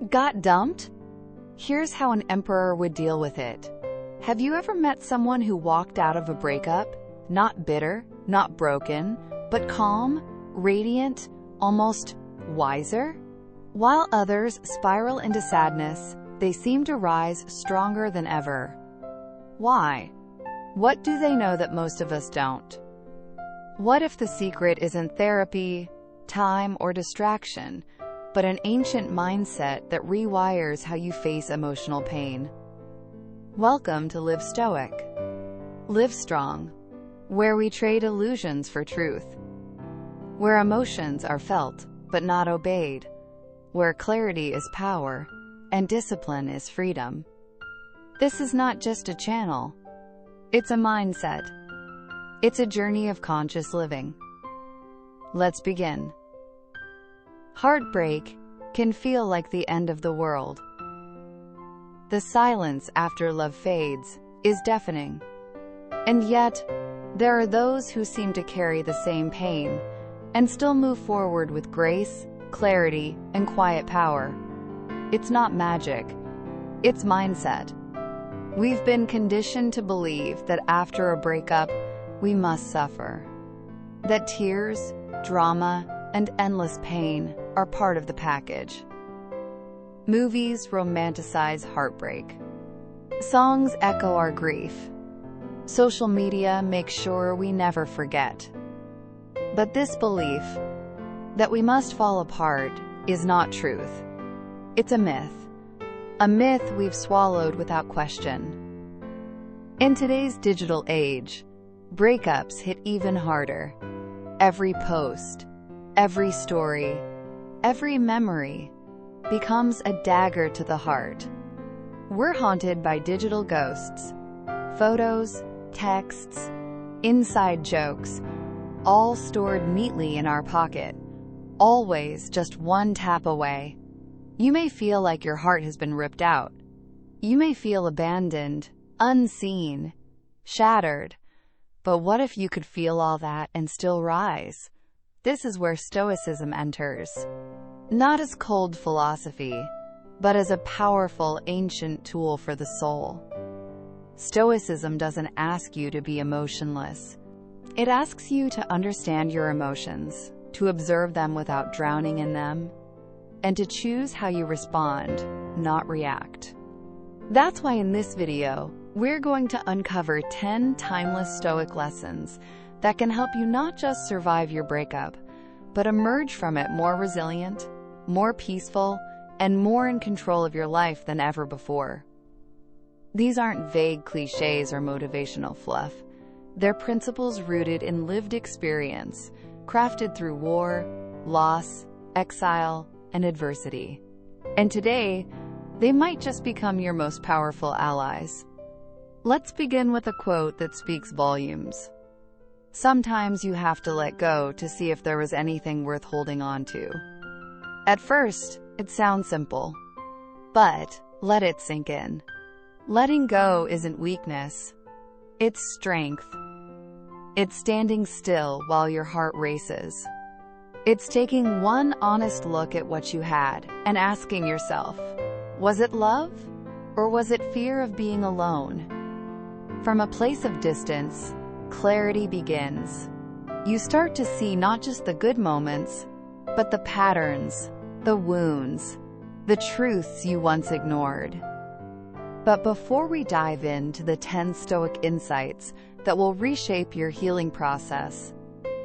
Got dumped? Here's how an emperor would deal with it. Have you ever met someone who walked out of a breakup, not bitter, not broken, but calm, radiant, almost wiser? While others spiral into sadness, they seem to rise stronger than ever. Why? What do they know that most of us don't? What if the secret isn't therapy, time, or distraction, but an ancient mindset that rewires how you face emotional pain? Welcome to Live Stoic. Live strong, where we trade illusions for truth, where emotions are felt but not obeyed, where clarity is power and discipline is freedom. This is not just a channel. It's a mindset. It's a journey of conscious living. Let's begin. Heartbreak can feel like the end of the world. The silence after love fades is deafening. And yet, there are those who seem to carry the same pain and still move forward with grace, clarity, and quiet power. It's not magic. It's mindset. We've been conditioned to believe that after a breakup, we must suffer. That tears, drama, and endless pain are part of the package. Movies romanticize heartbreak. Songs echo our grief. Social media makes sure we never forget. But this belief that we must fall apart is not truth. It's a myth. A myth we've swallowed without question. In today's digital age, breakups hit even harder. Every post, every story, every memory becomes a dagger to the heart. We're haunted by digital ghosts, photos, texts, inside jokes, all stored neatly in our pocket, always just one tap away. You may feel like your heart has been ripped out. You may feel abandoned, unseen, shattered. But what if you could feel all that and still rise? This is where Stoicism enters. Not as cold philosophy, but as a powerful ancient tool for the soul. Stoicism doesn't ask you to be emotionless. It asks you to understand your emotions, to observe them without drowning in them, and to choose how you respond, not react. That's why in this video, we're going to uncover 10 timeless Stoic lessons that can help you not just survive your breakup, but emerge from it more resilient, more peaceful, and more in control of your life than ever before. These aren't vague cliches or motivational fluff. They're principles rooted in lived experience, crafted through war, loss, exile, and adversity. And today, they might just become your most powerful allies. Let's begin with a quote that speaks volumes. Sometimes you have to let go to see if there was anything worth holding on to. At first, it sounds simple, but let it sink in. Letting go isn't weakness. It's strength. It's standing still while your heart races. It's taking one honest look at what you had and asking yourself, was it love, or was it fear of being alone? From a place of distance, clarity begins. You start to see not just the good moments, but the patterns, the wounds, the truths you once ignored. But before we dive into the 10 Stoic insights that will reshape your healing process,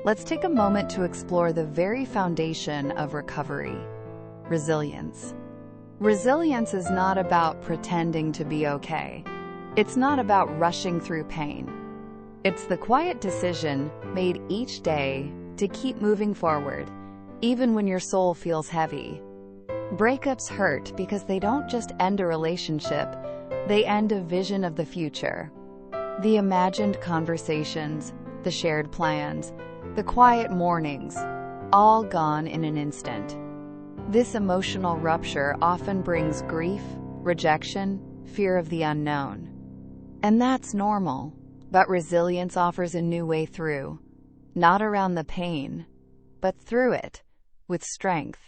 let's take a moment to explore the very foundation of recovery: resilience. Resilience is not about pretending to be okay. It's not about rushing through pain. It's the quiet decision made each day to keep moving forward, even when your soul feels heavy. Breakups hurt because they don't just end a relationship, they end a vision of the future. The imagined conversations, the shared plans, the quiet mornings, all gone in an instant. This emotional rupture often brings grief, rejection, fear of the unknown. And that's normal, but resilience offers a new way through, not around the pain, but through it, with strength.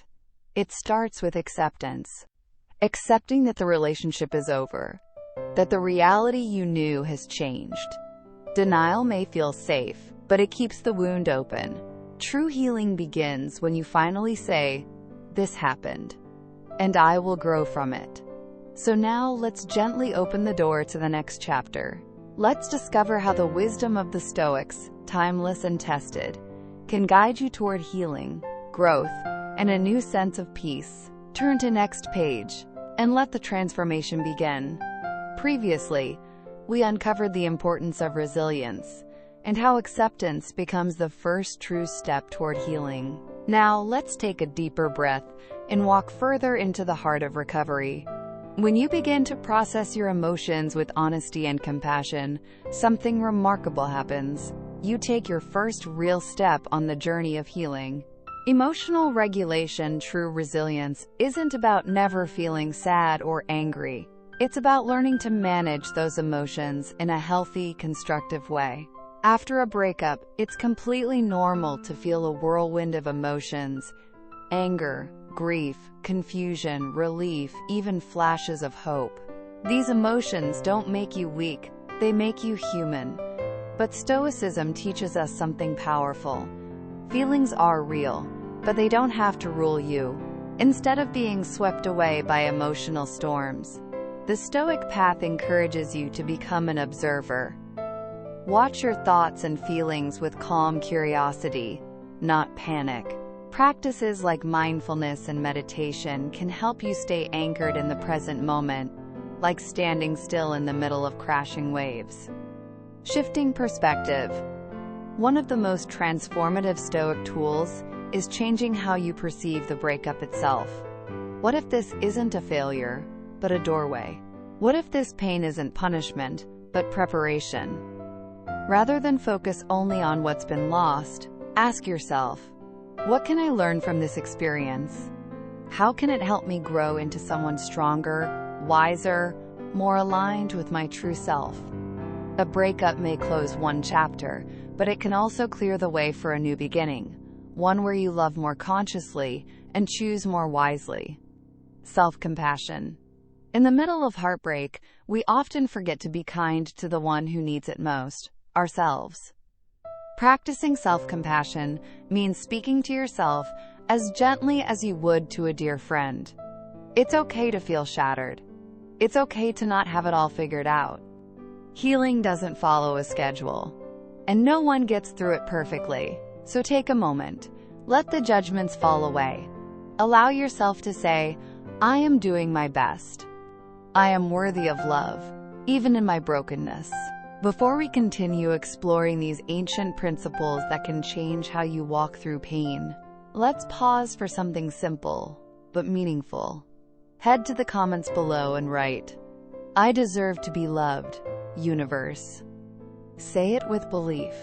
It starts with acceptance. accepting that the relationship is over, that the reality you knew has changed. Denial may feel safe, but it keeps the wound open. True healing begins when you finally say, "This happened, and I will grow from it." So now let's gently open the door to the next chapter. Let's discover how the wisdom of the Stoics, timeless and tested, can guide you toward healing, growth, and a new sense of peace. Turn to next page, and let the transformation begin. Previously, we uncovered the importance of resilience, and how acceptance becomes the first true step toward healing. Now, let's take a deeper breath and walk further into the heart of recovery. When you begin to process your emotions with honesty and compassion, something remarkable happens. You take your first real step on the journey of healing. Emotional regulation, true resilience, isn't about never feeling sad or angry. It's about learning to manage those emotions in a healthy, constructive way. After a breakup, it's completely normal to feel a whirlwind of emotions: anger, grief, confusion, relief, even flashes of hope. These emotions don't make you weak, they make you human. But Stoicism teaches us something powerful. Feelings are real, but they don't have to rule you. Instead of being swept away by emotional storms, the Stoic path encourages you to become an observer. Watch your thoughts and feelings with calm curiosity, not panic. Practices like mindfulness and meditation can help you stay anchored in the present moment, like standing still in the middle of crashing waves. Shifting perspective. One of the most transformative Stoic tools is changing how you perceive the breakup itself. What if this isn't a failure, but a doorway? What if this pain isn't punishment, but preparation? Rather than focus only on what's been lost, ask yourself, what can I learn from this experience? How can it help me grow into someone stronger, wiser, more aligned with my true self? A breakup may close one chapter, but it can also clear the way for a new beginning, one where you love more consciously and choose more wisely. Self-compassion. In the middle of heartbreak, we often forget to be kind to the one who needs it most, ourselves. Practicing self-compassion means speaking to yourself as gently as you would to a dear friend. It's okay to feel shattered. It's okay to not have it all figured out. Healing doesn't follow a schedule, and no one gets through it perfectly. So take a moment. Let the judgments fall away. Allow yourself to say, "I am doing my best. I am worthy of love, even in my brokenness." Before we continue exploring these ancient principles that can change how you walk through pain, let's pause for something simple, but meaningful. Head to the comments below and write, "I deserve to be loved, universe." Say it with belief,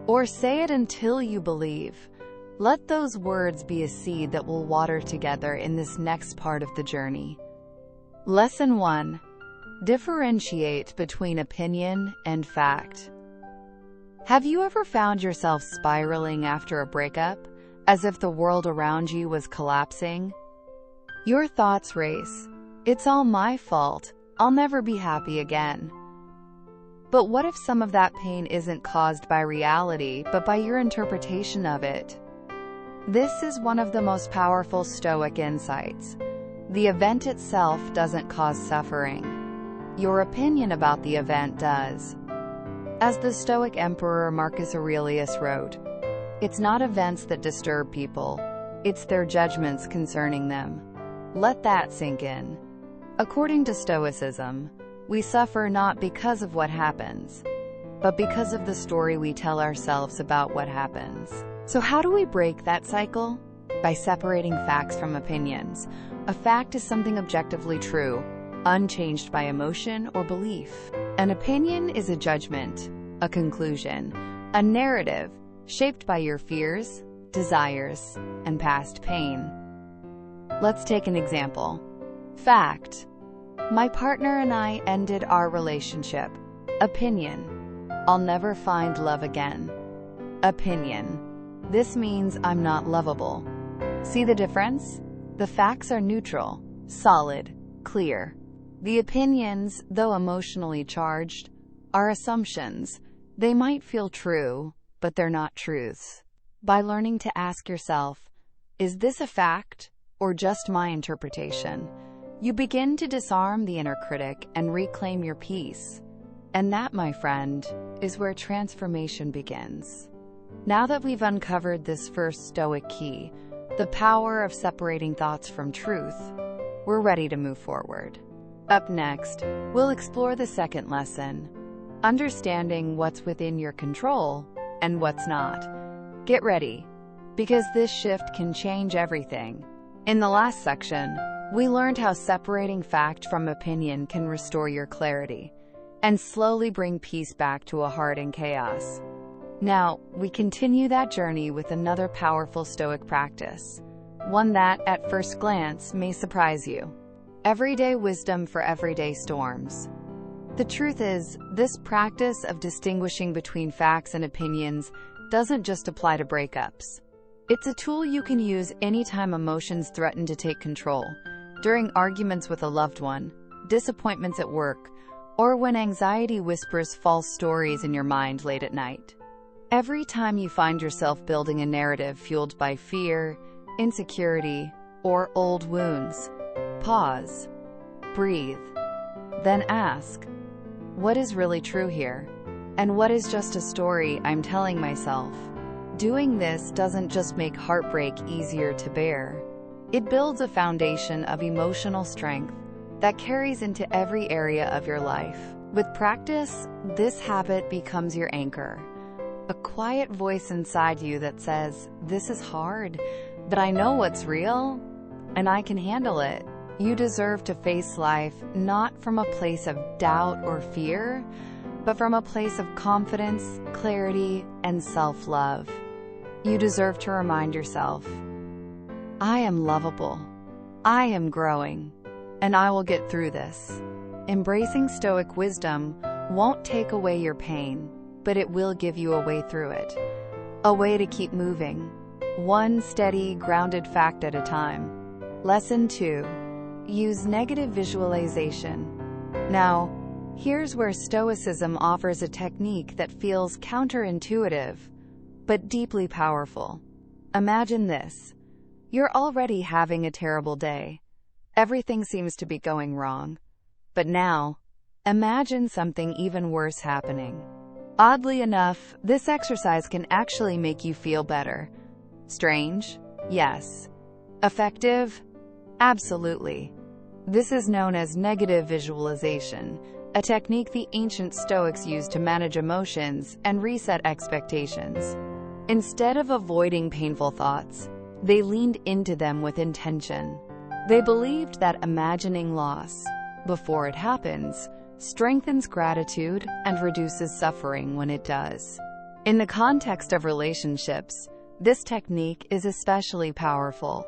or say it until you believe. Let those words be a seed that will water together in this next part of the journey. Lesson 1. Differentiate between opinion and fact. Have you ever found yourself spiraling after a breakup, as if the world around you was collapsing? Your thoughts race. It's all my fault. I'll never be happy again. But what if some of that pain isn't caused by reality, but by your interpretation of it? This is one of the most powerful Stoic insights. The event itself doesn't cause suffering. Your opinion about the event does. As the Stoic Emperor Marcus Aurelius wrote, "It's not events that disturb people, it's their judgments concerning them." Let that sink in. According to Stoicism, we suffer not because of what happens, but because of the story we tell ourselves about what happens. So how do we break that cycle? By separating facts from opinions. A fact is something objectively true, unchanged by emotion or belief. An opinion is a judgment, a conclusion, a narrative shaped by your fears, desires, and past pain. Let's take an example. Fact: my partner and I ended our relationship. Opinion: I'll never find love again. Opinion: this means I'm not lovable. See the difference? The facts are neutral, solid. clear. The opinions, though emotionally charged, are assumptions. They might feel true, but they're not truths. By learning to ask yourself, is this a fact or just my interpretation? You begin to disarm the inner critic and reclaim your peace. And that, my friend, is where transformation begins. Now that we've uncovered this first Stoic key, the power of separating thoughts from truth, we're ready to move forward. Up next, we'll explore the second lesson, understanding what's within your control and what's not. Get ready, because this shift can change everything. In the last section, we learned how separating fact from opinion can restore your clarity and slowly bring peace back to a heart in chaos. Now, we continue that journey with another powerful Stoic practice, one that, at first glance, may surprise you. Everyday wisdom for everyday storms. The truth is, this practice of distinguishing between facts and opinions doesn't just apply to breakups. It's a tool you can use anytime emotions threaten to take control, during arguments with a loved one, disappointments at work, or when anxiety whispers false stories in your mind late at night. Every time you find yourself building a narrative fueled by fear, insecurity, or old wounds, pause, breathe, then ask, what is really true here? And what is just a story I'm telling myself? Doing this doesn't just make heartbreak easier to bear. It builds a foundation of emotional strength that carries into every area of your life. With practice, this habit becomes your anchor. A quiet voice inside you that says, this is hard, but I know what's real, and I can handle it. You deserve to face life not from a place of doubt or fear, but from a place of confidence, clarity, and self-love. You deserve to remind yourself, I am lovable, I am growing, and I will get through this. Embracing Stoic wisdom won't take away your pain, but it will give you a way through it. A way to keep moving, one steady, grounded fact at a time. Lesson 2. Use negative visualization. Now, here's where Stoicism offers a technique that feels counterintuitive, but deeply powerful. Imagine this. You're already having a terrible day. Everything seems to be going wrong. But now, imagine something even worse happening. Oddly enough, this exercise can actually make you feel better. Strange? Yes. Effective? Absolutely. This is known as negative visualization, a technique the ancient Stoics used to manage emotions and reset expectations. Instead of avoiding painful thoughts, they leaned into them with intention. They believed that imagining loss, before it happens, strengthens gratitude and reduces suffering when it does. In the context of relationships, this technique is especially powerful.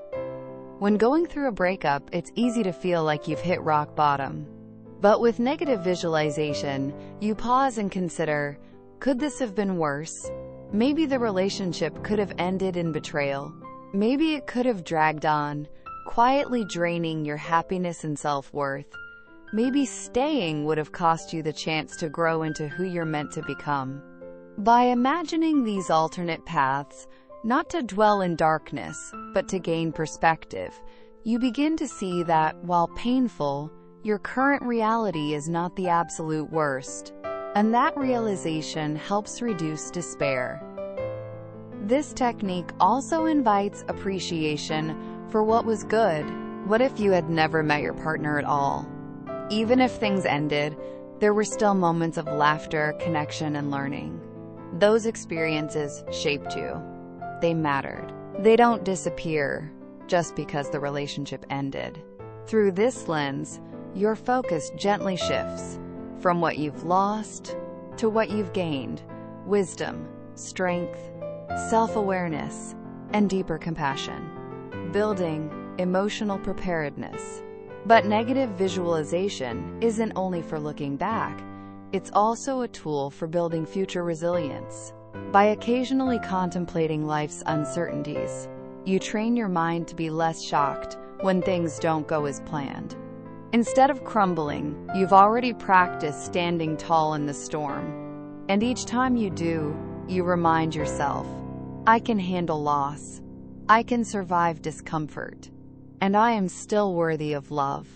When going through a breakup, it's easy to feel like you've hit rock bottom. But with negative visualization, you pause and consider, could this have been worse? Maybe the relationship could have ended in betrayal. Maybe it could have dragged on, quietly draining your happiness and self-worth. Maybe staying would have cost you the chance to grow into who you're meant to become. By imagining these alternate paths, not to dwell in darkness, but to gain perspective, you begin to see that, while painful, your current reality is not the absolute worst. And that realization helps reduce despair. This technique also invites appreciation for what was good. What if you had never met your partner at all? Even if things ended, there were still moments of laughter, connection, and learning. Those experiences shaped you. They mattered. They don't disappear just because the relationship ended. Through this lens, your focus gently shifts from what you've lost to what you've gained: wisdom, strength, self-awareness, and deeper compassion, building emotional preparedness. But negative visualization isn't only for looking back, it's also a tool for building future resilience. By occasionally contemplating life's uncertainties, you train your mind to be less shocked when things don't go as planned. Instead of crumbling, you've already practiced standing tall in the storm. And each time you do, you remind yourself, I can handle loss. I can survive discomfort. And I am still worthy of love.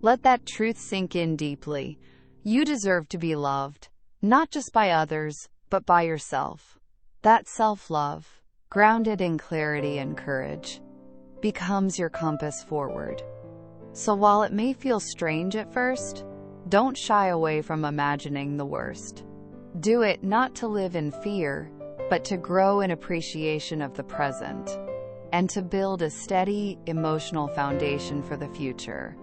Let that truth sink in deeply. You deserve to be loved, not just by others, but by yourself. That self-love, grounded in clarity and courage, becomes your compass forward. So while it may feel strange at first, don't shy away from imagining the worst. Do it not to live in fear, but to grow in appreciation of the present, and to build a steady, emotional foundation for the future.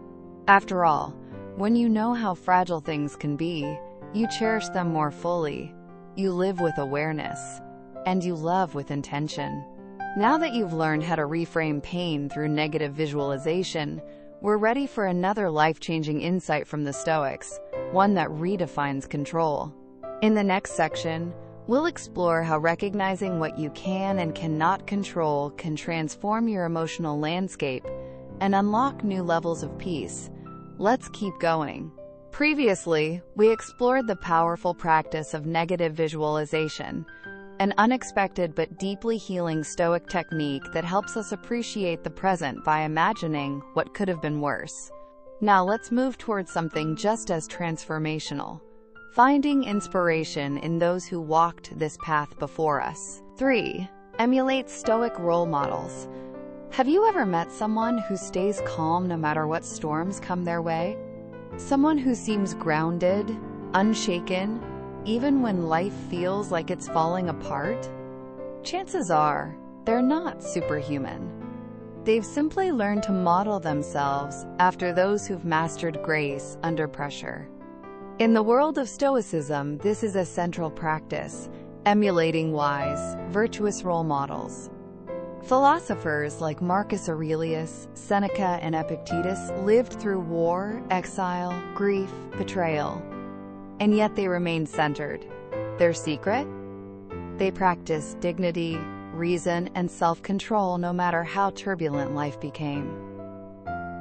After all, when you know how fragile things can be, you cherish them more fully, you live with awareness, and you love with intention. Now that you've learned how to reframe pain through negative visualization, we're ready for another life-changing insight from the Stoics, one that redefines control. In the next section, we'll explore how recognizing what you can and cannot control can transform your emotional landscape and unlock new levels of peace. Let's keep going. Previously, we explored the powerful practice of negative visualization, an unexpected but deeply healing Stoic technique that helps us appreciate the present by imagining what could have been worse. Now let's move towards something just as transformational, finding inspiration in those who walked this path before us. 3. Emulate Stoic role models. Have you ever met someone who stays calm no matter what storms come their way? Someone who seems grounded, unshaken, even when life feels like it's falling apart? Chances are, they're not superhuman. They've simply learned to model themselves after those who've mastered grace under pressure. In the world of Stoicism, this is a central practice, emulating wise, virtuous role models. Philosophers like Marcus Aurelius, Seneca, and Epictetus lived through war, exile, grief, betrayal. And yet they remained centered. Their secret? They practiced dignity, reason, and self-control no matter how turbulent life became.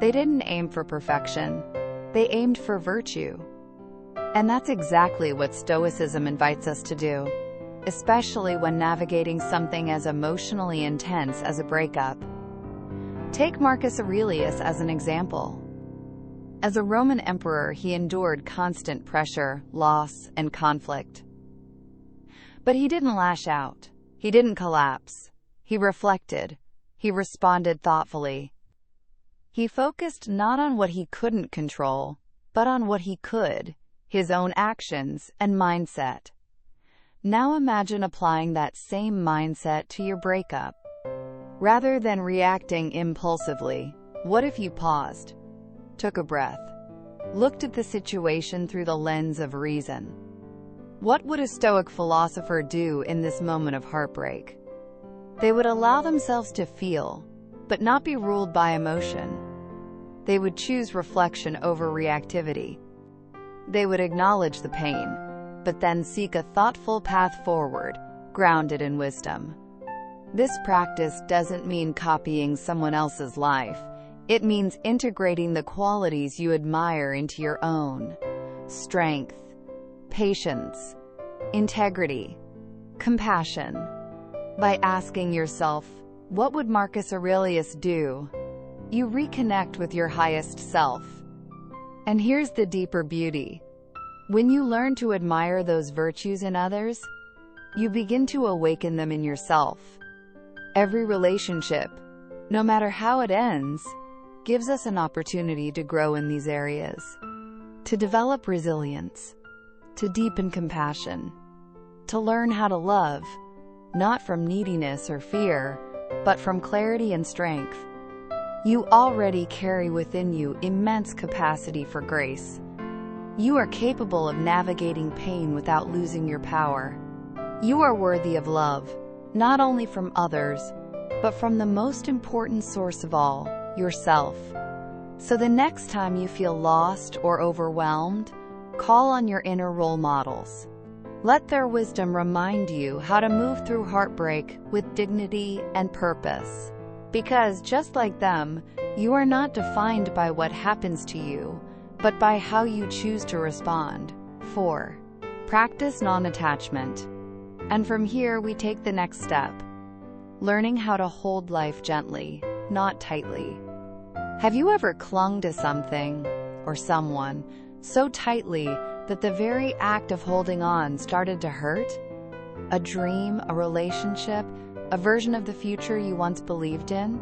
They didn't aim for perfection. They aimed for virtue. And that's exactly what Stoicism invites us to do, especially when navigating something as emotionally intense as a breakup. Take Marcus Aurelius as an example. As a Roman emperor, he endured constant pressure, loss, and conflict. But he didn't lash out. He didn't collapse. He reflected. He responded thoughtfully. He focused not on what he couldn't control, but on what he could, his own actions and mindset. Now imagine applying that same mindset to your breakup. Rather than reacting impulsively, what if you paused, took a breath, looked at the situation through the lens of reason? What would a Stoic philosopher do in this moment of heartbreak? They would allow themselves to feel, but not be ruled by emotion. They would choose reflection over reactivity. They would acknowledge the pain, but then seek a thoughtful path forward, grounded in wisdom. This practice doesn't mean copying someone else's life. It means integrating the qualities you admire into your own: strength, patience, integrity, compassion. By asking yourself, what would Marcus Aurelius do? You reconnect with your highest self. And here's the deeper beauty. When you learn to admire those virtues in others, you begin to awaken them in yourself. Every relationship, no matter how it ends, gives us an opportunity to grow in these areas, to develop resilience, to deepen compassion, to learn how to love, not from neediness or fear, but from clarity and strength. You already carry within you immense capacity for grace. You are capable of navigating pain without losing your power. You are worthy of love, not only from others, but from the most important source of all, yourself. So the next time you feel lost or overwhelmed, call on your inner role models. Let their wisdom remind you how to move through heartbreak with dignity and purpose. Because just like them, you are not defined by what happens to you, but by how you choose to respond. 4. Practice non-attachment. And from here we take the next step. Learning how to hold life gently, not tightly. Have you ever clung to something, or someone, so tightly that the very act of holding on started to hurt? A dream, a relationship, a version of the future you once believed in?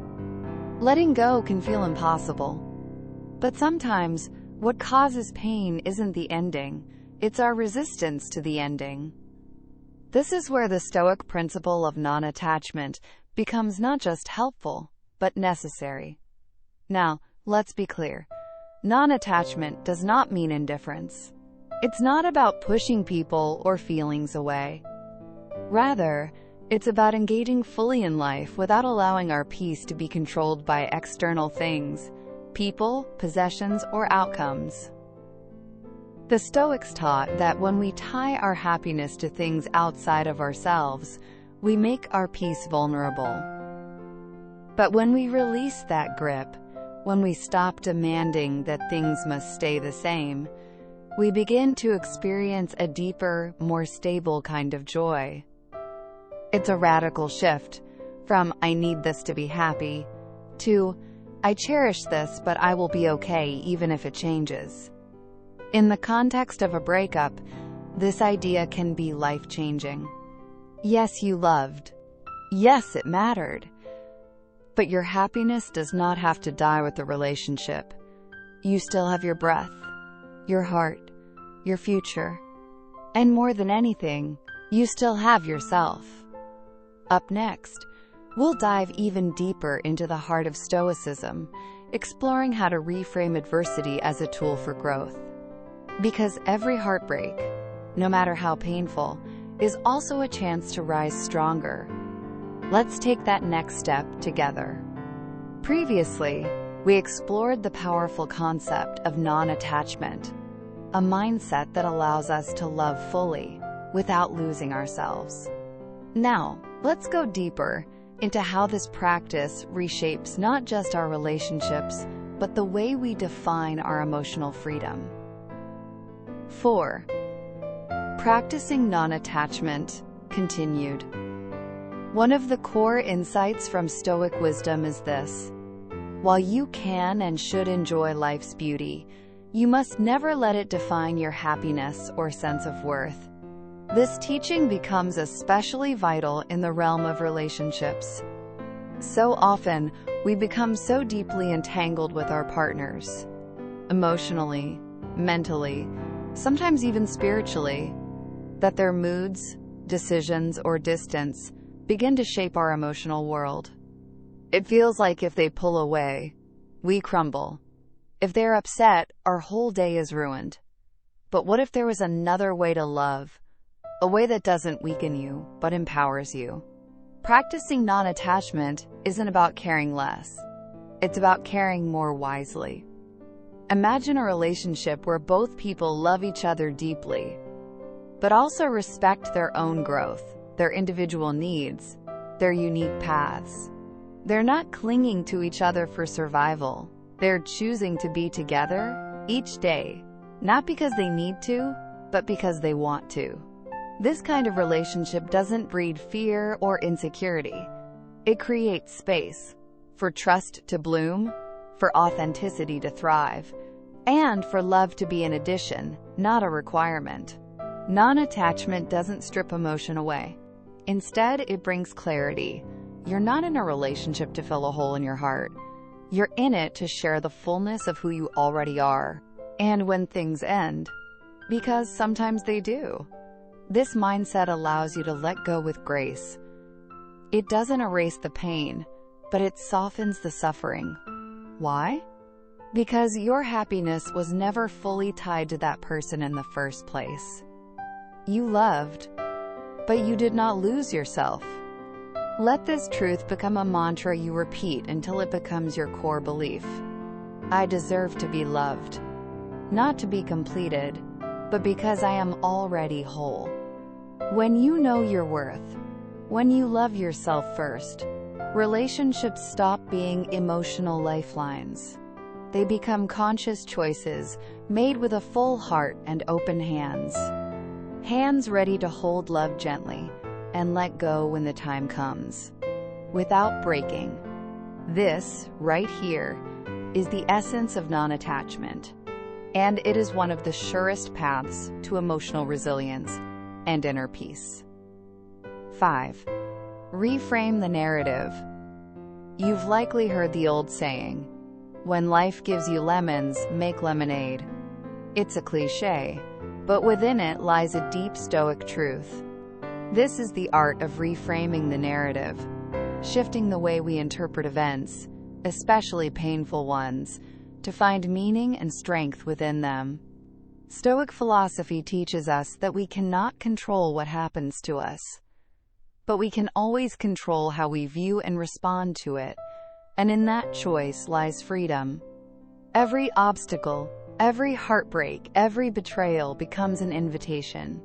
Letting go can feel impossible. But sometimes, what causes pain isn't the ending, it's our resistance to the ending. This is where the Stoic principle of non-attachment becomes not just helpful, but necessary. Now, let's be clear. Non-attachment does not mean indifference. It's not about pushing people or feelings away. Rather, it's about engaging fully in life without allowing our peace to be controlled by external things, people, possessions, or outcomes. The Stoics taught that when we tie our happiness to things outside of ourselves, we make our peace vulnerable. But when we release that grip, when we stop demanding that things must stay the same, we begin to experience a deeper, more stable kind of joy. It's a radical shift from "I need this to be happy" to "I cherish this, but I will be okay even if it changes." In the context of a breakup, this idea can be life-changing. Yes, you loved. Yes, it mattered. But your happiness does not have to die with the relationship. You still have your breath, your heart, your future, and more than anything, you still have yourself. Up next, we'll dive even deeper into the heart of Stoicism, exploring how to reframe adversity as a tool for growth. Because every heartbreak, no matter how painful, is also a chance to rise stronger. Let's take that next step together. Previously, we explored the powerful concept of non-attachment, a mindset that allows us to love fully without losing ourselves. Now, let's go deeper into how this practice reshapes not just our relationships, but the way we define our emotional freedom. 4. Practicing non-attachment continued. One of the core insights from Stoic wisdom is this: while you can and should enjoy life's beauty, you must never let it define your happiness or sense of worth. This teaching becomes especially vital in the realm of relationships. So often, we become so deeply entangled with our partners, emotionally, mentally, sometimes even spiritually, that their moods, decisions, or distance begin to shape our emotional world. It feels like if they pull away, we crumble. If they're upset, our whole day is ruined. But what if there was another way to love? A way that doesn't weaken you, but empowers you. Practicing non-attachment isn't about caring less. It's about caring more wisely. Imagine a relationship where both people love each other deeply, but also respect their own growth, their individual needs, their unique paths. They're not clinging to each other for survival. They're choosing to be together each day, not because they need to, but because they want to. This kind of relationship doesn't breed fear or insecurity. It creates space for trust to bloom, for authenticity to thrive, and for love to be an addition, not a requirement. Non-attachment doesn't strip emotion away. Instead, it brings clarity. You're not in a relationship to fill a hole in your heart. You're in it to share the fullness of who you already are. And when things end, because sometimes they do, this mindset allows you to let go with grace. It doesn't erase the pain, but it softens the suffering. Why? Because your happiness was never fully tied to that person in the first place. You loved, but you did not lose yourself. Let this truth become a mantra you repeat until it becomes your core belief. I deserve to be loved, not to be completed, but because I am already whole. When you know your worth, when you love yourself first, relationships stop being emotional lifelines. They become conscious choices made with a full heart and open hands. Hands ready to hold love gently and let go when the time comes, without breaking. This, right here, is the essence of non-attachment, and it is one of the surest paths to emotional resilience and inner peace. 5. Reframe the narrative. You've likely heard the old saying, "When life gives you lemons, make lemonade." It's a cliché, but within it lies a deep Stoic truth. This is the art of reframing the narrative, shifting the way we interpret events, especially painful ones, to find meaning and strength within them. Stoic philosophy teaches us that we cannot control what happens to us, but we can always control how we view and respond to it, and in that choice lies freedom. Every obstacle, every heartbreak, every betrayal becomes an invitation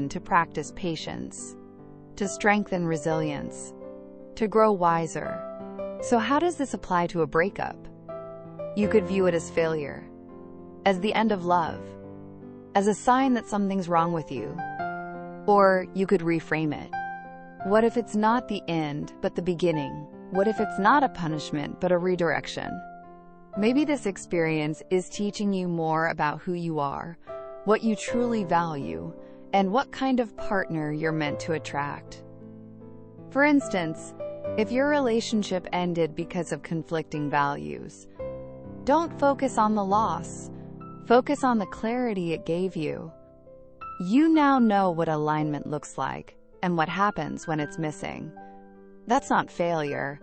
to practice patience, to strengthen resilience, to grow wiser. So how does this apply to a breakup? You could view it as failure, as the end of love, as a sign that something's wrong with you. Or you could reframe it. What if it's not the end, but the beginning? What if it's not a punishment, but a redirection? Maybe this experience is teaching you more about who you are, what you truly value, and what kind of partner you're meant to attract. For instance, if your relationship ended because of conflicting values, don't focus on the loss. Focus on the clarity it gave you. You now know what alignment looks like and what happens when it's missing. That's not failure.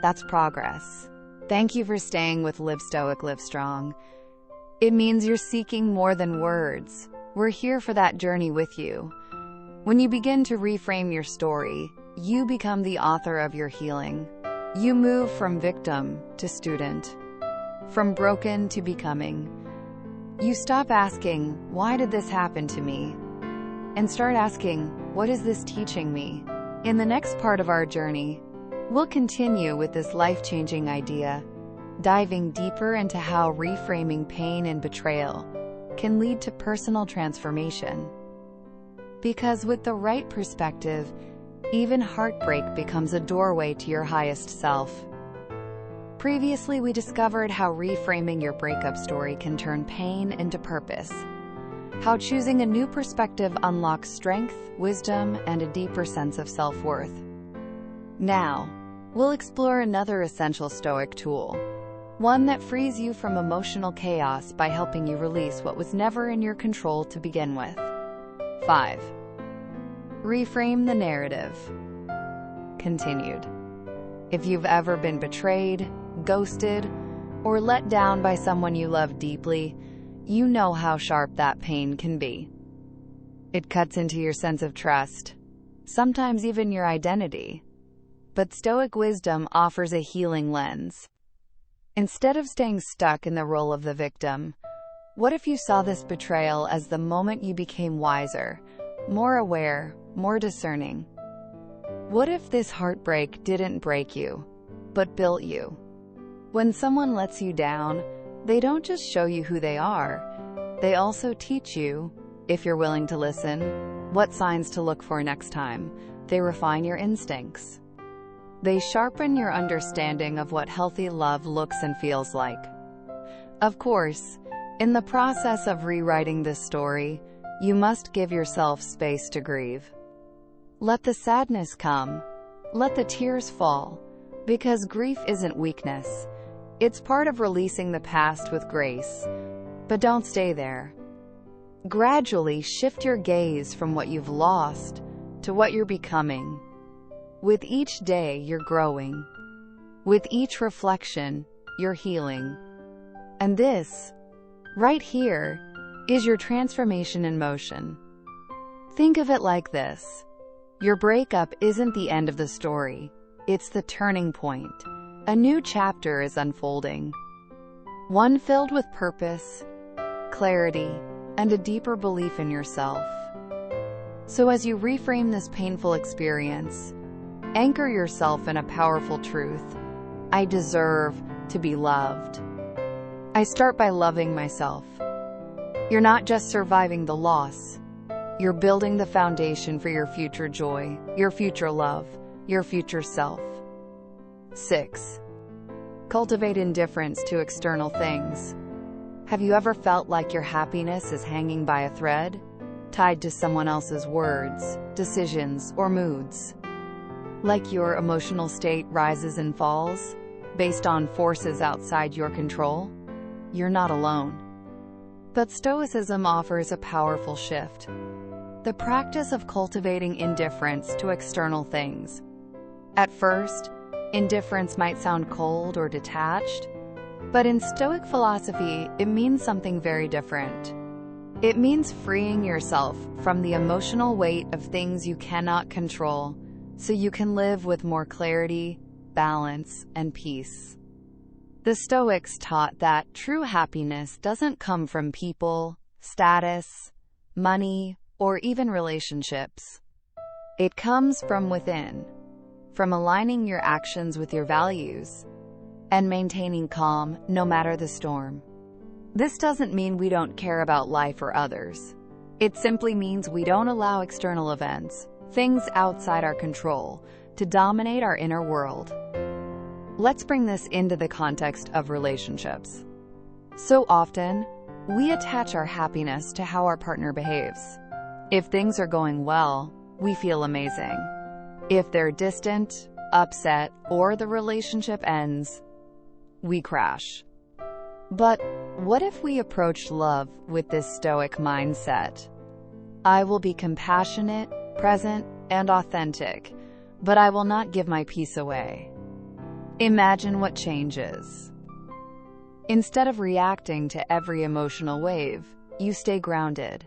That's progress. Thank you for staying with Live Stoic, Live Strong. It means you're seeking more than words. We're here for that journey with you. When you begin to reframe your story, you become the author of your healing. You move from victim to student, from broken to becoming. You stop asking, "Why did this happen to me?" and start asking, "What is this teaching me?" In the next part of our journey, we'll continue with this life-changing idea, diving deeper into how reframing pain and betrayal can lead to personal transformation. Because with the right perspective, even heartbreak becomes a doorway to your highest self. Previously, we discovered how reframing your breakup story can turn pain into purpose, how choosing a new perspective unlocks strength, wisdom, and a deeper sense of self-worth. Now, we'll explore another essential Stoic tool, one that frees you from emotional chaos by helping you release what was never in your control to begin with. 5. Reframe the narrative. Continued. If you've ever been betrayed, ghosted, or let down by someone you love deeply, you know how sharp that pain can be. It cuts into your sense of trust, sometimes even your identity. But Stoic wisdom offers a healing lens. Instead of staying stuck in the role of the victim, what if you saw this betrayal as the moment you became wiser, more aware, more discerning? What if this heartbreak didn't break you, but built you? When someone lets you down, they don't just show you who they are, they also teach you, if you're willing to listen, what signs to look for next time. They refine your instincts. They sharpen your understanding of what healthy love looks and feels like. Of course, in the process of rewriting this story, you must give yourself space to grieve. Let the sadness come. Let the tears fall. Because grief isn't weakness. It's part of releasing the past with grace. But don't stay there. Gradually shift your gaze from what you've lost to what you're becoming. With each day, you're growing. With each reflection, you're healing. And this, right here, is your transformation in motion. Think of it like this. Your breakup isn't the end of the story. It's the turning point. A new chapter is unfolding. One filled with purpose, clarity, and a deeper belief in yourself. So as you reframe this painful experience, Anchor yourself in a powerful truth. I deserve to be loved. I start by loving myself. You're not just surviving the loss. You're building the foundation for your future joy, your future love, your future self. 6. Cultivate indifference to external things. Have you ever felt like your happiness is hanging by a thread, tied to someone else's words, decisions, or moods? Like your emotional state rises and falls, based on forces outside your control? You're not alone. But Stoicism offers a powerful shift. The practice of cultivating indifference to external things. At first, indifference might sound cold or detached, but in Stoic philosophy, it means something very different. It means freeing yourself from the emotional weight of things you cannot control, so you can live with more clarity, balance, and peace. The Stoics taught that true happiness doesn't come from people, status, money, or even relationships. It comes from within, from aligning your actions with your values, and maintaining calm no matter the storm. This doesn't mean we don't care about life or others. It simply means we don't allow external events, things outside our control, to dominate our inner world. Let's bring this into the context of relationships. So often, we attach our happiness to how our partner behaves. If things are going well, we feel amazing. If they're distant, upset, or the relationship ends, we crash. But what if we approach love with this Stoic mindset? I will be compassionate, present, and authentic, but I will not give my peace away. Imagine what changes. Instead of reacting to every emotional wave, you stay grounded.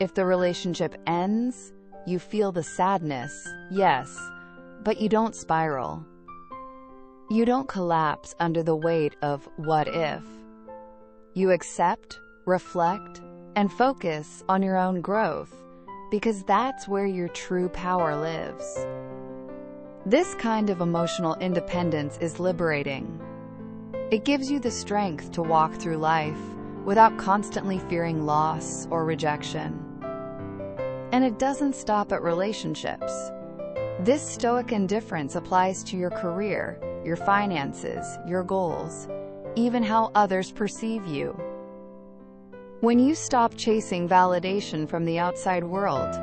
If the relationship ends, you feel the sadness, yes, but you don't spiral. You don't collapse under the weight of what if. You accept, reflect, and focus on your own growth, because that's where your true power lives. This kind of emotional independence is liberating. It gives you the strength to walk through life without constantly fearing loss or rejection. And it doesn't stop at relationships. This Stoic indifference applies to your career, your finances, your goals, even how others perceive you. When you stop chasing validation from the outside world,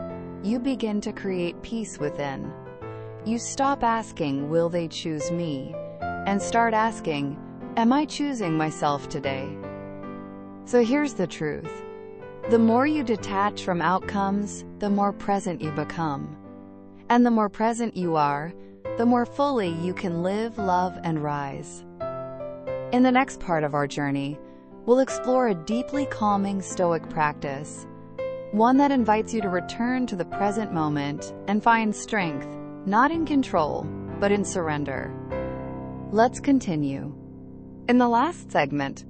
you begin to create peace within. You stop asking, will they choose me? And start asking, am I choosing myself today? So here's the truth. The more you detach from outcomes, the more present you become. And the more present you are, the more fully you can live, love, and rise. In the next part of our journey, we'll explore a deeply calming Stoic practice, one that invites you to return to the present moment and find strength, not in control, but in surrender. Let's continue. In the last segment,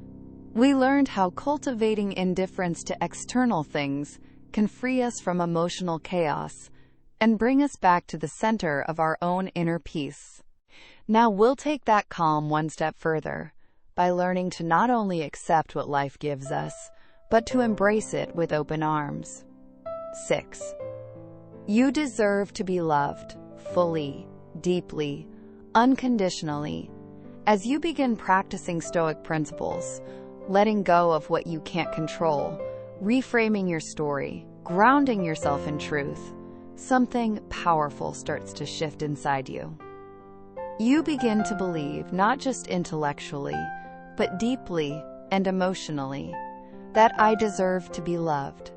we learned how cultivating indifference to external things can free us from emotional chaos and bring us back to the center of our own inner peace. Now we'll take that calm one step further by learning to not only accept what life gives us, but to embrace it with open arms. 6. You deserve to be loved, fully, deeply, unconditionally. As you begin practicing Stoic principles, letting go of what you can't control, reframing your story, grounding yourself in truth, something powerful starts to shift inside you. You begin to believe, not just intellectually, but deeply and emotionally, that I deserve to be loved.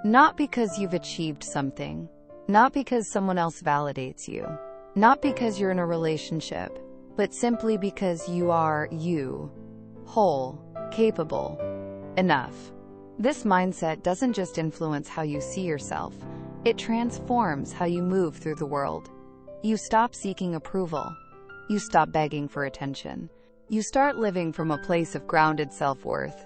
Not because you've achieved something, not because someone else validates you, not because you're in a relationship, but simply because you are you, whole, capable, enough. This mindset doesn't just influence how you see yourself, it transforms how you move through the world. You stop seeking approval. You stop begging for attention. You start living from a place of grounded self-worth.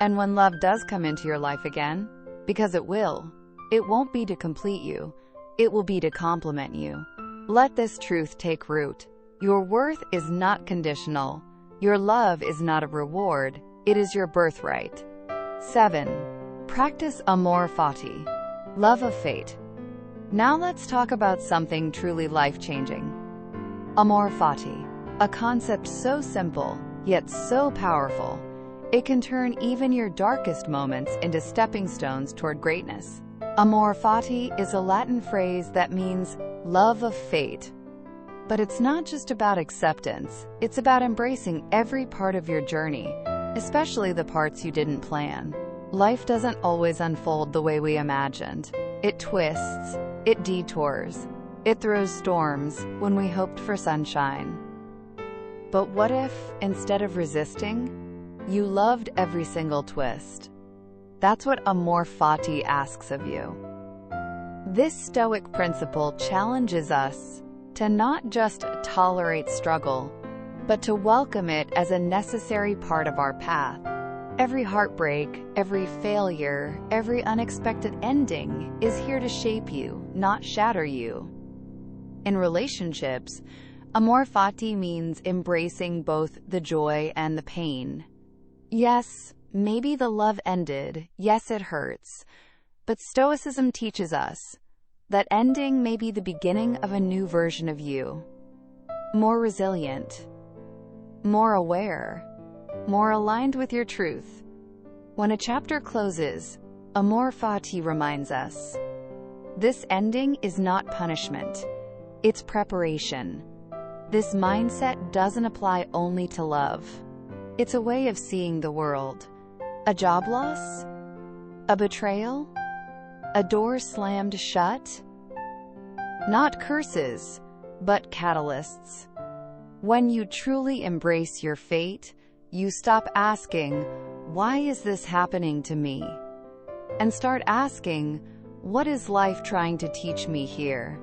And when love does come into your life again, because it will, it won't be to complete you, it will be to complement you. Let this truth take root. Your worth is not conditional. Your love is not a reward. It is your birthright. 7. Practice Amor Fati, love of fate. Now let's talk about something truly life-changing. Amor Fati, a concept so simple, yet so powerful. It can turn even your darkest moments into stepping stones toward greatness. Amor Fati is a Latin phrase that means love of fate. But it's not just about acceptance, it's about embracing every part of your journey, especially the parts you didn't plan. Life doesn't always unfold the way we imagined. It twists, it detours, it throws storms when we hoped for sunshine. But what if, instead of resisting, you loved every single twist? That's what Amor Fati asks of you. This Stoic principle challenges us to not just tolerate struggle, but to welcome it as a necessary part of our path. Every heartbreak, every failure, every unexpected ending is here to shape you, not shatter you. In relationships, Amor Fati means embracing both the joy and the pain. Yes, maybe the love ended, yes it hurts, but Stoicism teaches us that ending may be the beginning of a new version of you. More resilient, more aware, more aligned with your truth. When a chapter closes, Amor Fati reminds us, this ending is not punishment, it's preparation. This mindset doesn't apply only to love. It's a way of seeing the world. A job loss? A betrayal? A door slammed shut? Not curses, but catalysts. When you truly embrace your fate, you stop asking, why is this happening to me? And start asking, what is life trying to teach me here?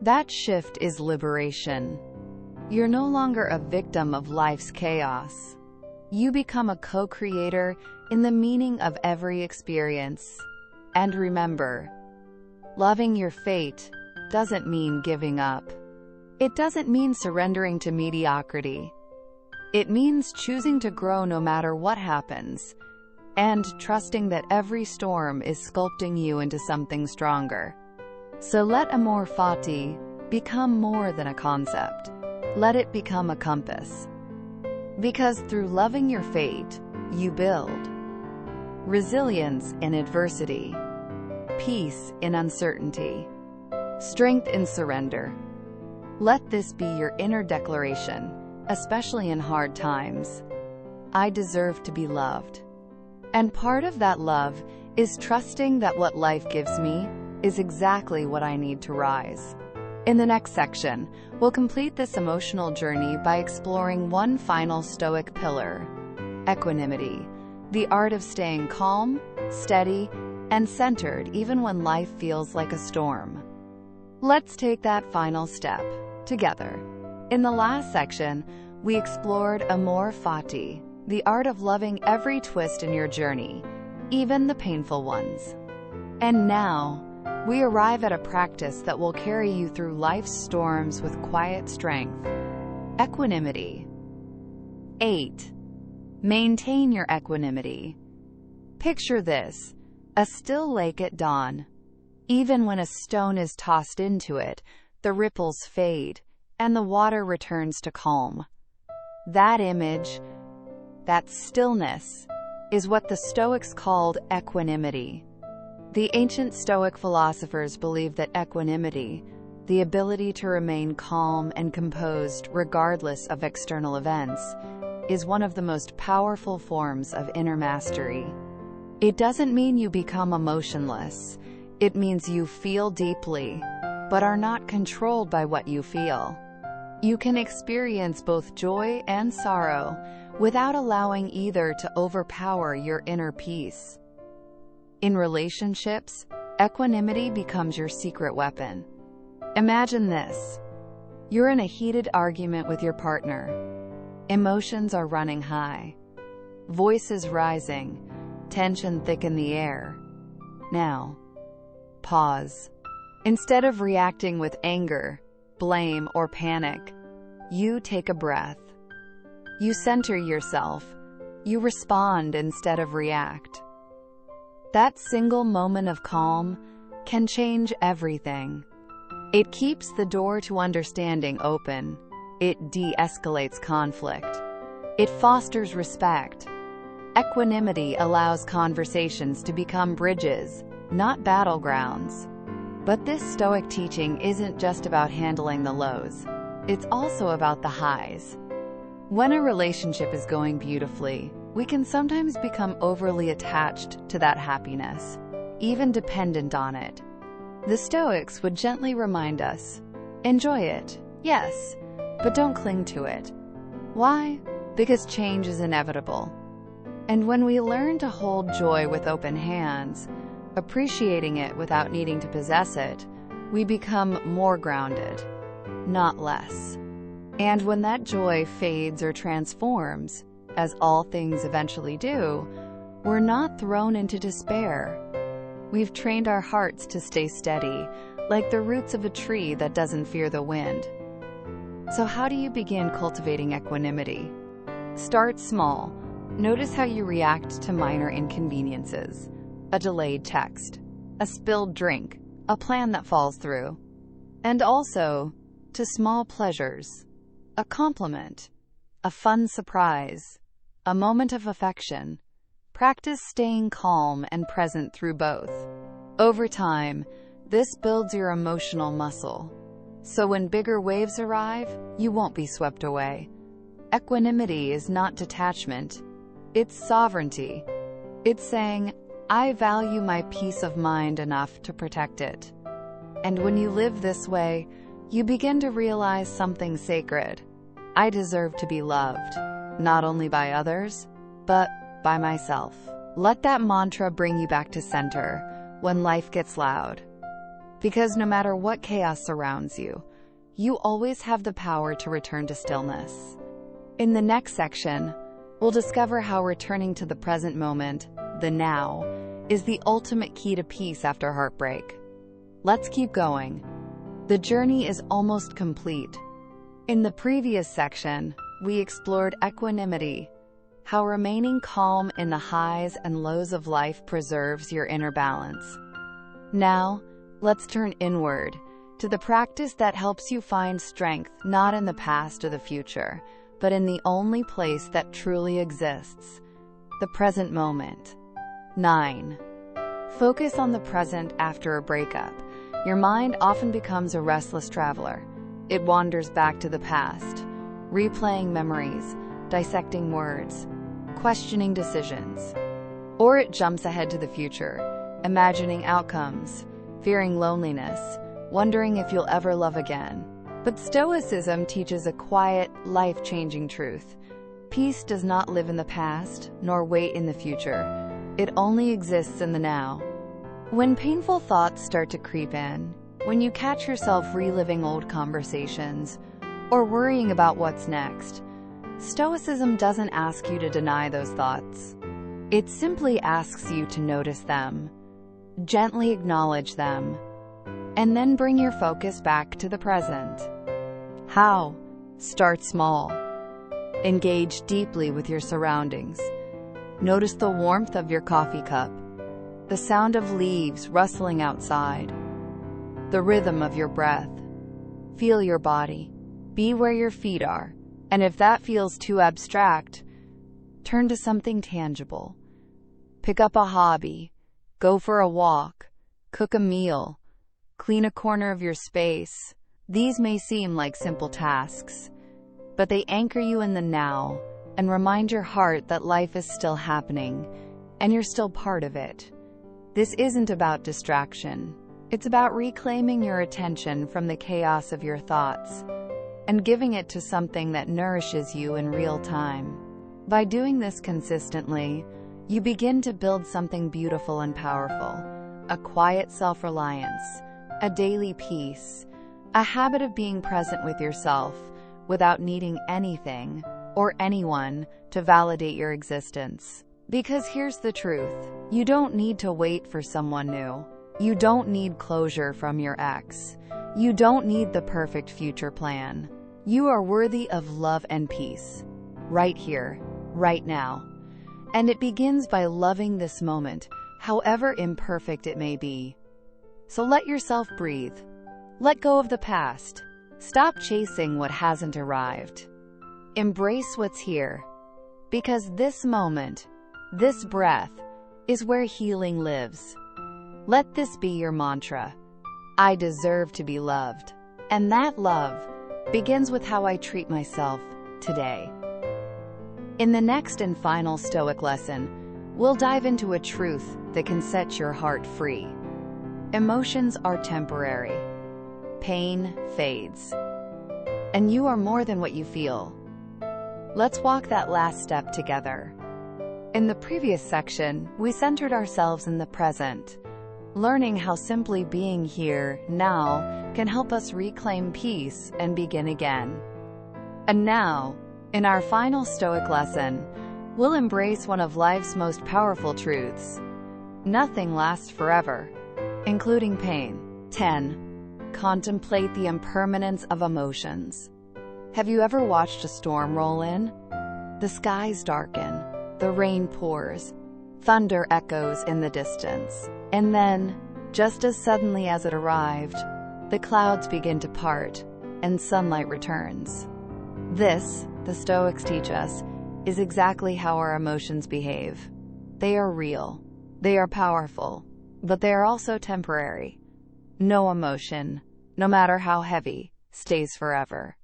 That shift is liberation. You're no longer a victim of life's chaos. You become a co-creator in the meaning of every experience. And remember, loving your fate doesn't mean giving up. It doesn't mean surrendering to mediocrity. It means choosing to grow no matter what happens, and trusting that every storm is sculpting you into something stronger. So let Amor Fati become more than a concept. Let it become a compass. Because through loving your fate, you build resilience in adversity, peace in uncertainty, strength in surrender. Let this be your inner declaration, especially in hard times. I deserve to be loved. And part of that love is trusting that what life gives me is exactly what I need to rise. In the next section, we'll complete this emotional journey by exploring one final Stoic pillar: equanimity, the art of staying calm, steady, and centered even when life feels like a storm. Let's take that final step together. In the last section, we explored Amor Fati, the art of loving every twist in your journey, even the painful ones. And now, we arrive at a practice that will carry you through life's storms with quiet strength: equanimity. 8. Maintain your equanimity. Picture this: a still lake at dawn. Even when a stone is tossed into it, the ripples fade, and the water returns to calm. That image, that stillness, is what the Stoics called equanimity. The ancient Stoic philosophers believed that equanimity, the ability to remain calm and composed regardless of external events, is one of the most powerful forms of inner mastery. It doesn't mean you become emotionless. It means you feel deeply, but are not controlled by what you feel. You can experience both joy and sorrow without allowing either to overpower your inner peace. In relationships, equanimity becomes your secret weapon. Imagine this: you're in a heated argument with your partner. Emotions are running high. Voices rising, tension thick in the air. Now, pause. Instead of reacting with anger, blame, or panic, you take a breath. You center yourself. You respond instead of react. That single moment of calm can change everything. It keeps the door to understanding open. It de-escalates conflict. It fosters respect. Equanimity allows conversations to become bridges, not battlegrounds. But this Stoic teaching isn't just about handling the lows. It's also about the highs. When a relationship is going beautifully, we can sometimes become overly attached to that happiness, even dependent on it. The Stoics would gently remind us, enjoy it, yes, but don't cling to it. Why? Because change is inevitable. And when we learn to hold joy with open hands, appreciating it without needing to possess it, we become more grounded, not less. And when that joy fades or transforms, as all things eventually do, we're not thrown into despair. We've trained our hearts to stay steady, like the roots of a tree that doesn't fear the wind. So how do you begin cultivating equanimity? Start small. Notice how you react to minor inconveniences. A delayed text, a spilled drink, a plan that falls through. And also, to small pleasures. A compliment, a fun surprise, a moment of affection. Practice staying calm and present through both. Over time, this builds your emotional muscle. So when bigger waves arrive, you won't be swept away. Equanimity is not detachment. It's sovereignty. It's saying, I value my peace of mind enough to protect it. And when you live this way, you begin to realize something sacred. I deserve to be loved, not only by others, but by myself. Let that mantra bring you back to center when life gets loud. Because no matter what chaos surrounds you, you always have the power to return to stillness. In the next section, we'll discover how returning to the present moment, the now, is the ultimate key to peace after heartbreak. Let's keep going. The journey is almost complete. In the previous section, we explored equanimity, how remaining calm in the highs and lows of life preserves your inner balance. Now, let's turn inward, to the practice that helps you find strength not in the past or the future, but in the only place that truly exists, the present moment. 9. Focus on the present after a breakup. Your mind often becomes a restless traveler. It wanders back to the past, replaying memories, dissecting words, questioning decisions. Or it jumps ahead to the future, imagining outcomes, fearing loneliness, wondering if you'll ever love again. But Stoicism teaches a quiet, life-changing truth. Peace does not live in the past, nor wait in the future. It only exists in the now. When painful thoughts start to creep in, when you catch yourself reliving old conversations, or worrying about what's next, Stoicism doesn't ask you to deny those thoughts. It simply asks you to notice them, gently acknowledge them, and then bring your focus back to the present. How? Start small. Engage deeply with your surroundings. Notice the warmth of your coffee cup, the sound of leaves rustling outside, the rhythm of your breath. Feel your body. Be where your feet are. And if that feels too abstract, turn to something tangible. Pick up a hobby. Go for a walk. Cook a meal. Clean a corner of your space. These may seem like simple tasks, but they anchor you in the now and remind your heart that life is still happening and you're still part of it. This isn't about distraction. It's about reclaiming your attention from the chaos of your thoughts and giving it to something that nourishes you in real time. By doing this consistently, you begin to build something beautiful and powerful, a quiet self-reliance, a daily peace, a habit of being present with yourself without needing anything or anyone to validate your existence. Because here's the truth, you don't need to wait for someone new. You don't need closure from your ex. You don't need the perfect future plan. You are worthy of love and peace. Right here, right now. And it begins by loving this moment, however imperfect it may be. So let yourself breathe. Let go of the past. Stop chasing what hasn't arrived. Embrace what's here. Because this moment, this breath, is where healing lives. Let this be your mantra. I deserve to be loved. And that love begins with how I treat myself today. In the next and final Stoic lesson, we'll dive into a truth that can set your heart free. Emotions are temporary. Pain fades. And you are more than what you feel. Let's walk that last step together. In the previous section, we centered ourselves in the present, learning how simply being here, now, can help us reclaim peace and begin again. And now, in our final Stoic lesson, we'll embrace one of life's most powerful truths. Nothing lasts forever, including pain. 10. Contemplate the impermanence of emotions. Have you ever watched a storm roll in? The skies darken, the rain pours, thunder echoes in the distance. And then, just as suddenly as it arrived, the clouds begin to part, and sunlight returns. This, the Stoics teach us, is exactly how our emotions behave. They are real, they are powerful, but they are also temporary. No emotion, no matter how heavy, stays forever.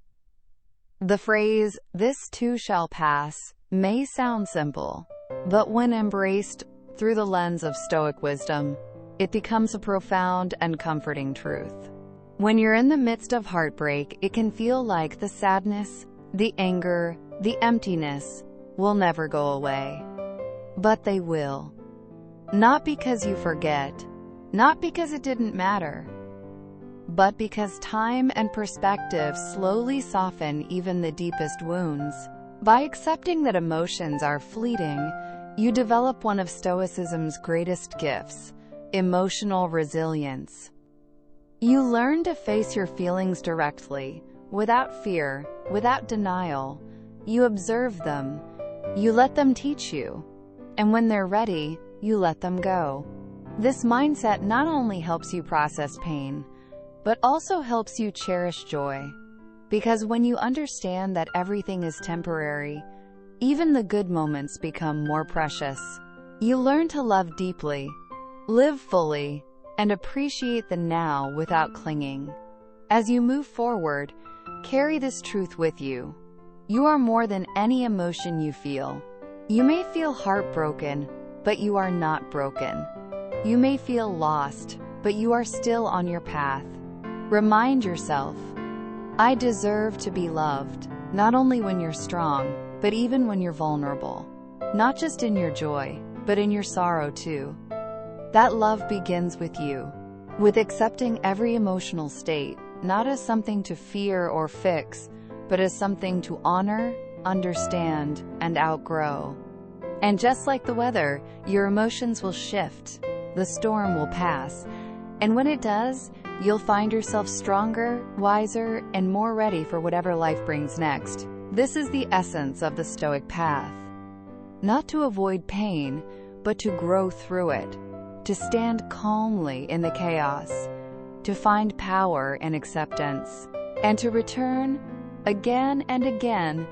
The phrase, "this too shall pass," may sound simple, but when embraced through the lens of Stoic wisdom, it becomes a profound and comforting truth. When you're in the midst of heartbreak, it can feel like the sadness, the anger, the emptiness will never go away. But they will. Not because you forget, not because it didn't matter, but because time and perspective slowly soften even the deepest wounds. By accepting that emotions are fleeting, you develop one of Stoicism's greatest gifts, emotional resilience. You learn to face your feelings directly, without fear, without denial. You observe them. You let them teach you. And when they're ready, you let them go. This mindset not only helps you process pain, but also helps you cherish joy. Because when you understand that everything is temporary, even the good moments become more precious. You learn to love deeply, live fully, and appreciate the now without clinging. As you move forward, carry this truth with you. You are more than any emotion you feel. You may feel heartbroken, but you are not broken. You may feel lost, but you are still on your path. Remind yourself, I deserve to be loved, not only when you're strong, but even when you're vulnerable. Not just in your joy, but in your sorrow too. That love begins with you, with accepting every emotional state, not as something to fear or fix, but as something to honor, understand, and outgrow. And just like the weather, your emotions will shift, the storm will pass, and when it does, you'll find yourself stronger, wiser, and more ready for whatever life brings next. This is the essence of the Stoic path. Not to avoid pain, but to grow through it, to stand calmly in the chaos, to find power in acceptance, and to return, again and again,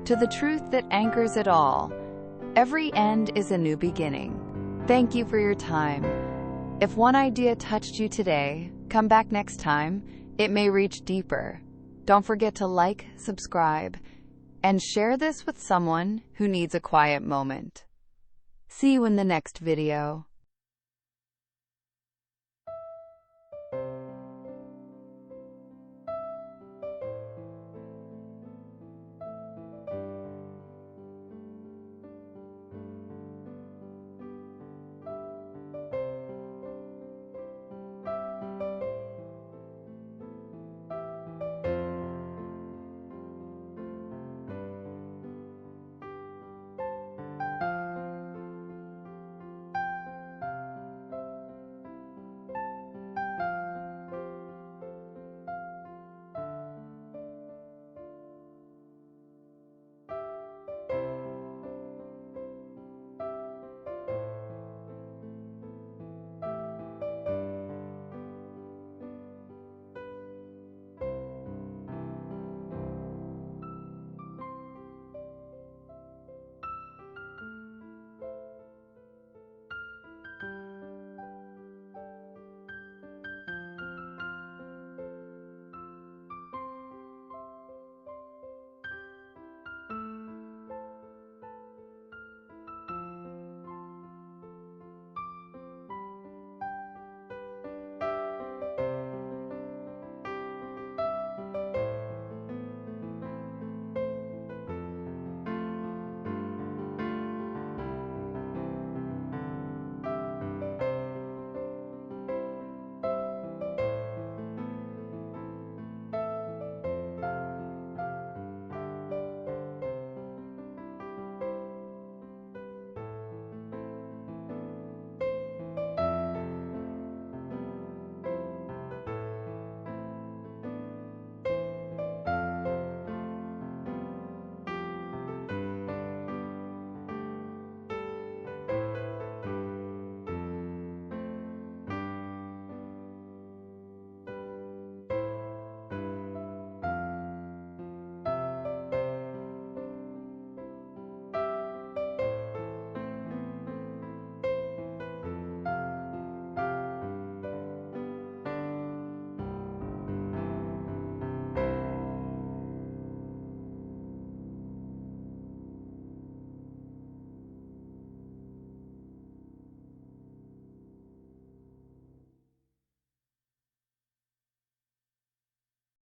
to the truth that anchors it all. Every end is a new beginning. Thank you for your time. If one idea touched you today, come back next time. It may reach deeper. Don't forget to like, subscribe, and share this with someone who needs a quiet moment. See you in the next video.